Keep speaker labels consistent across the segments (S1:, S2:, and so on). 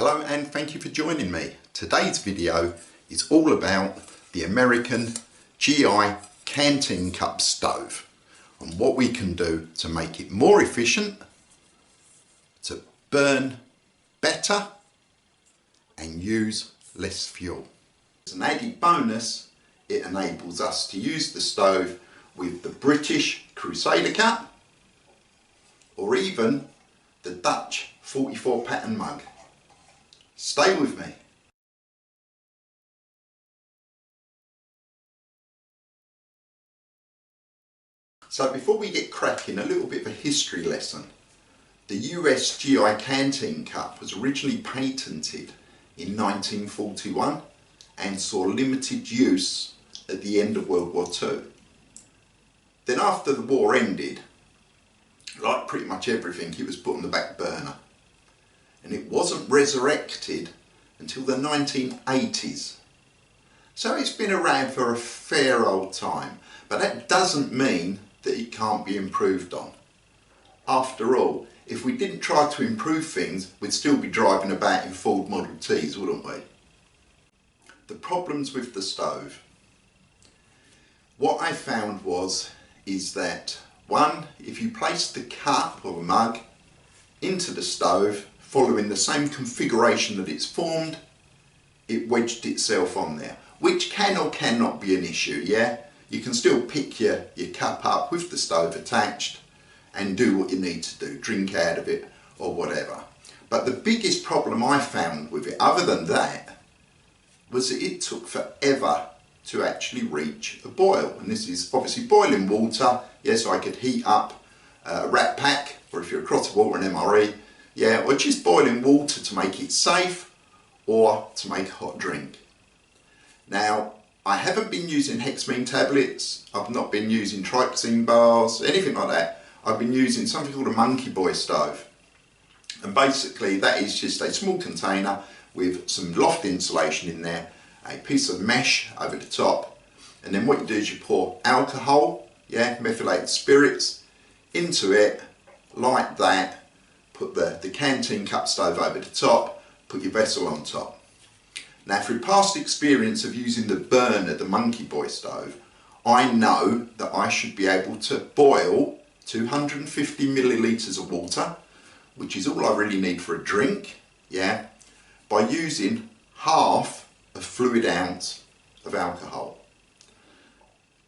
S1: Hello and thank you for joining me. Today's video is all about the American GI canteen cup stove and what we can do to make it more efficient, to burn better and use less fuel. As an added bonus, it enables us to use the stove with the British Crusader cup or even the Dutch 44 pattern mug. Stay with me. So before we get cracking, a little bit of a history lesson. The US GI canteen cup was originally patented in 1941 and saw limited use at the end of World War II. Then after the war ended, like pretty much everything, it was put on the back burner. And it wasn't resurrected until the 1980s. So it's been around for a fair old time, but that doesn't mean that it can't be improved on. After all, if we didn't try to improve things, we'd still be driving about in Ford Model Ts, wouldn't we? The problems with the stove. What I found is that one, if you place the cup or mug into the stove, following the same configuration that it's formed, it wedged itself on there, which can or cannot be an issue, yeah? You can still pick your cup up with the stove attached and do what you need to do, drink out of it or whatever. But the biggest problem I found with it, other than that, was that it took forever to actually reach a boil. And this is obviously boiling water. Yes, I could heat up a rat pack, or if you're across the water, an MRE, yeah, or just boiling water to make it safe or to make a hot drink. Now, I haven't been using hexamine tablets, I've not been using tricosine bars, anything like that. I've been using something called a Monkey Boy stove. And basically that is just a small container with some loft insulation in there, a piece of mesh over the top, and then what you do is you pour alcohol, yeah, methylated spirits, into it like that. Put the canteen cup stove over the top, put your vessel on top. Now, through past experience of using the burner, the Monkey Boy stove, I know that I should be able to boil 250 millilitres of water, which is all I really need for a drink, yeah, by using half a fluid ounce of alcohol.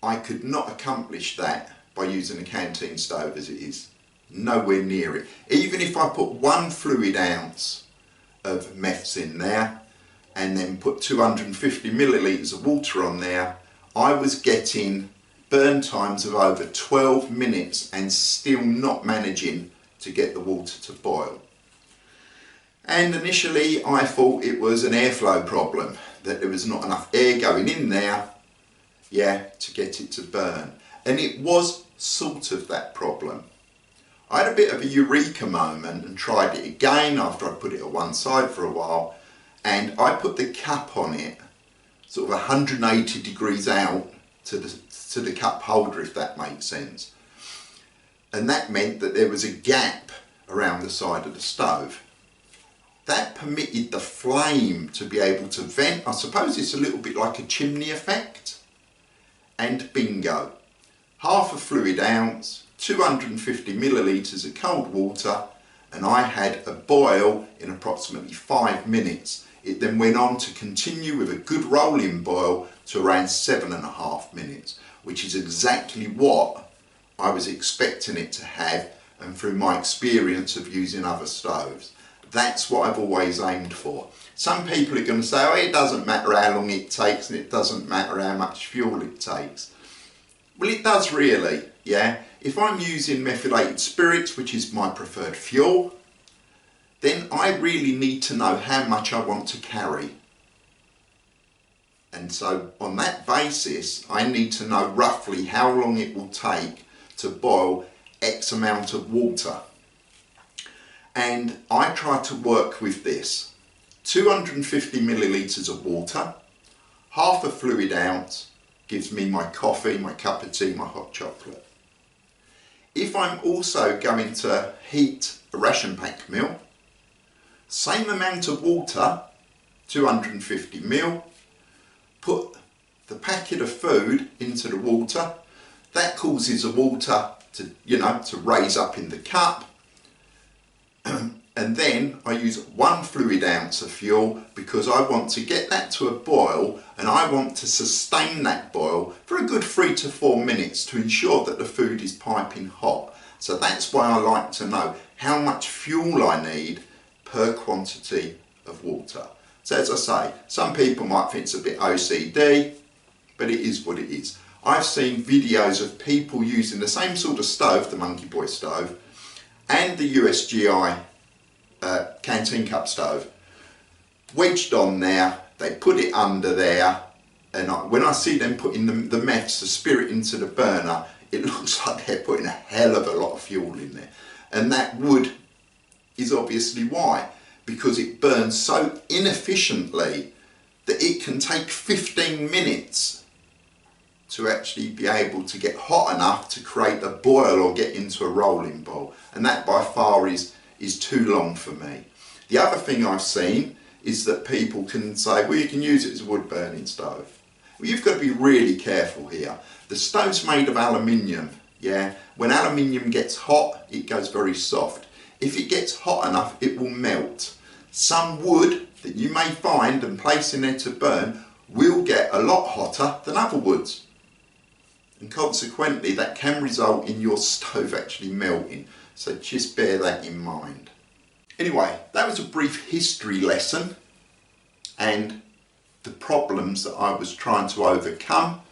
S1: I could not accomplish that by using a canteen stove as it is. Nowhere near it. Even if I put 1 fluid ounce of meths in there and then put 250 millilitres of water on there, I was getting burn times of over 12 minutes and still not managing to get the water to boil. And initially I thought it was an airflow problem, that there was not enough air going in there, yeah, to get it to burn. And it was sort of that problem. I had a bit of a eureka moment and tried it again after I put it at one side for a while, and I put the cap on it sort of 180 degrees out to the cup holder, if that makes sense. And that meant that there was a gap around the side of the stove. That permitted the flame to be able to vent. I suppose it's a little bit like a chimney effect. And bingo, half a fluid ounce, 250 millilitres of cold water, and I had a boil in approximately 5 minutes. It then went on to continue with a good rolling boil to around 7.5 minutes, which is exactly what I was expecting it to have, and through my experience of using other stoves. That's what I've always aimed for. Some people are going to say, oh, it doesn't matter how long it takes and it doesn't matter how much fuel it takes. Well, it does really, yeah. If I'm using methylated spirits, which is my preferred fuel, then I really need to know how much I want to carry. And so on that basis, I need to know roughly how long it will take to boil X amount of water. And I try to work with this: 250 millilitres of water, half a fluid ounce gives me my coffee, my cup of tea, my hot chocolate. If I'm also going to heat a ration pack meal, same amount of water, 250 ml, put the packet of food into the water. That causes the water to, to raise up in the cup. And then I use 1 fluid ounce of fuel because I want to get that to a boil, and I want to sustain that boil for a good 3 to 4 minutes to ensure that the food is piping hot. So that's why I like to know how much fuel I need per quantity of water. So as I say, some people might think it's a bit OCD, but it is what it is. I've seen videos of people using the same sort of stove, the Monkey Boy stove, and the USGI canteen cup stove, wedged on there. They put it under there, and when I see them putting the meths, the spirit, into the burner, it looks like they're putting a hell of a lot of fuel in there. And that wood is obviously why, because it burns so inefficiently that it can take 15 minutes to actually be able to get hot enough to create a boil or get into a rolling boil, and that by far is too long for me. The other thing I've seen is that people can say, well, you can use it as a wood burning stove. Well, you've got to be really careful here. The stove's made of aluminium, yeah? When aluminium gets hot, it goes very soft. If it gets hot enough, it will melt. Some wood that you may find and place in there to burn will get a lot hotter than other woods. And consequently, that can result in your stove actually melting. So just bear that in mind. Anyway, that was a brief history lesson and the problems that I was trying to overcome.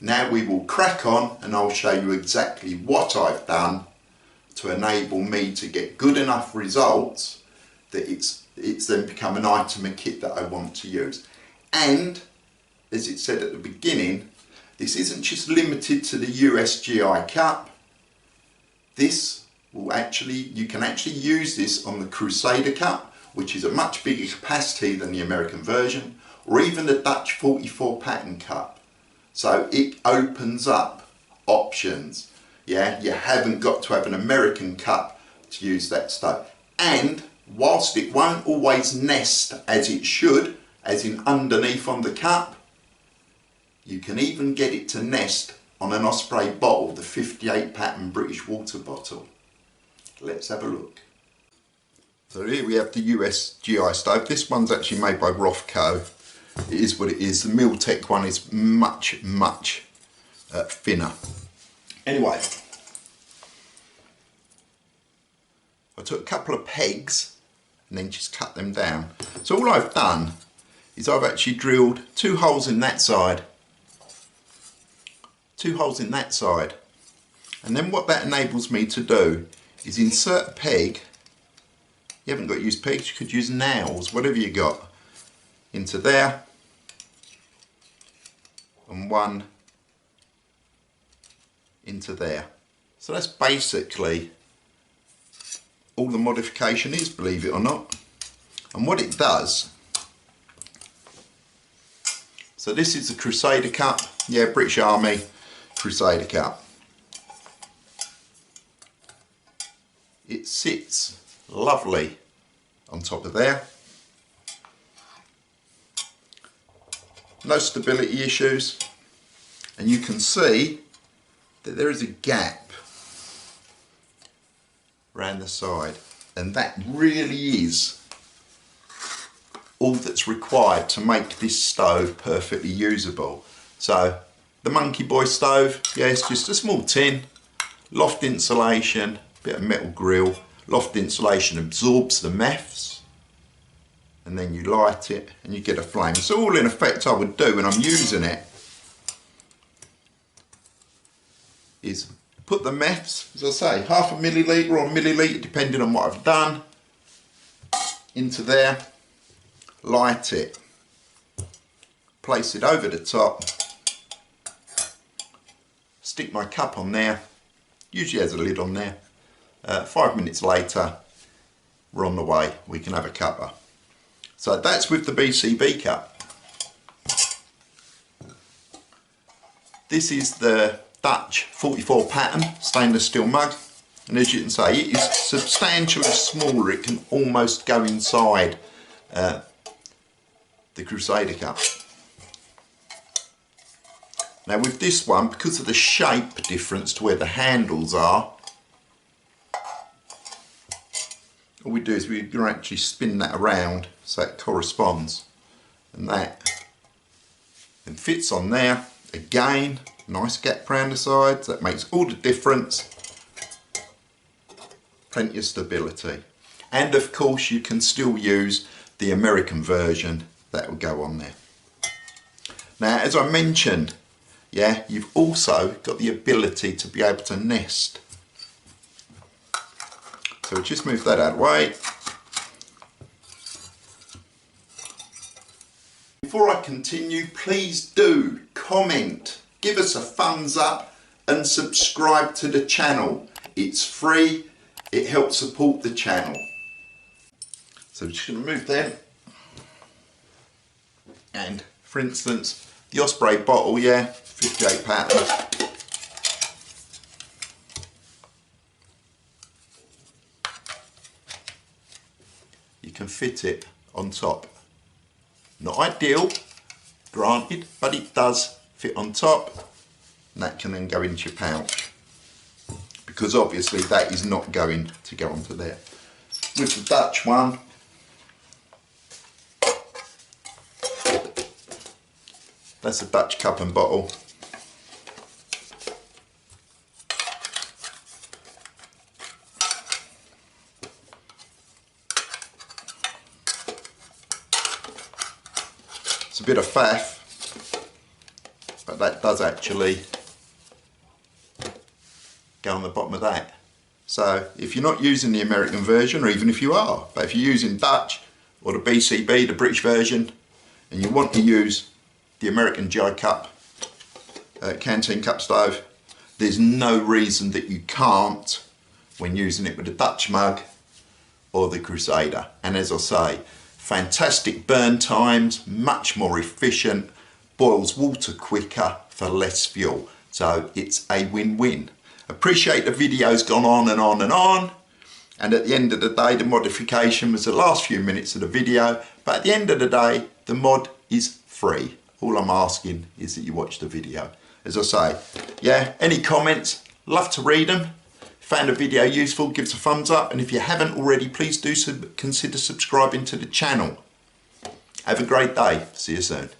S1: Now we will crack on and I'll show you exactly what I've done to enable me to get good enough results that it's then become an item, a kit that I want to use. And as it said at the beginning, this isn't just limited to the USGI cup. You can actually use this on the Crusader cup, which is a much bigger capacity than the American version, or even the Dutch 44 pattern cup. So it opens up options. Yeah, you haven't got to have an American cup to use that stove. And whilst it won't always nest as it should, as in underneath on the cup, you can even get it to nest on an Osprey bottle, the 58 pattern British water bottle. Let's have a look. So here we have the USGI stove. This one's actually made by Rothco. It is what it is. The Miltech one is much thinner. Anyway, I took a couple of pegs and then just cut them down. So all I've done is I've actually drilled 2 holes in that side, 2 holes in that side, and then what that enables me to do is insert a peg. You haven't got to use pegs, you could use nails, whatever you got, into there, and one into there. So that's basically all the modification is, believe it or not. And what it does, so this is the Crusader cup, yeah, British Army Crusader cup. It sits lovely on top of there. No stability issues, and you can see that there is a gap around the side, and that really is all that's required to make this stove perfectly usable. So the Monkey Boy stove, yeah, it's just a small tin, loft insulation, bit of metal grill. Loft insulation absorbs the meths, and then you light it and you get a flame. So all in effect I would do when I'm using it is put the meths, as I say, 1/2 millilitre or a millilitre depending on what I've done, into there, light it, place it over the top, stick my cup on there, usually has a lid on there. 5 minutes later, we're on the way, we can have a cuppa. So that's with the BCB cup. This is the Dutch 44 pattern stainless steel mug. And as you can see, it is substantially smaller. It can almost go inside the Crusader cup. Now with this one, because of the shape difference to where the handles are, all we do is we can actually spin that around so it corresponds, and that then fits on there. Again, nice gap around the sides, that makes all the difference. Plenty of stability. And of course you can still use the American version that will go on there. Now as I mentioned, yeah, you've also got the ability to be able to nest. So we'll just move that out of the way. Before I continue, please do comment, give us a thumbs up and subscribe to the channel. It's free, it helps support the channel. So we're just going to move them. And for instance, the Osprey bottle, yeah, 58 patterns. You can fit it on top. Not ideal, granted, but it does fit on top, and that can then go into your pouch, because obviously that is not going to go onto there. With the Dutch one, that's a Dutch cup and bottle. It's a bit of faff, but that does actually go on the bottom of that. So if you're not using the American version, or even if you are, but if you're using Dutch or the BCB, the British version, and you want to use the American GI cup, canteen cup stove, there's no reason that you can't when using it with the Dutch mug or the Crusader. And as I say, fantastic burn times, much more efficient, boils water quicker for less fuel. So it's a win-win. Appreciate the video's gone on and on and on. And at the end of the day, the modification was the last few minutes of the video. But at the end of the day, the mod is free. All I'm asking is that you watch the video. As I say, yeah, any comments, love to read them. Found the video useful, give us a thumbs up, and if you haven't already, please do consider subscribing to the channel. Have a great day. See you soon.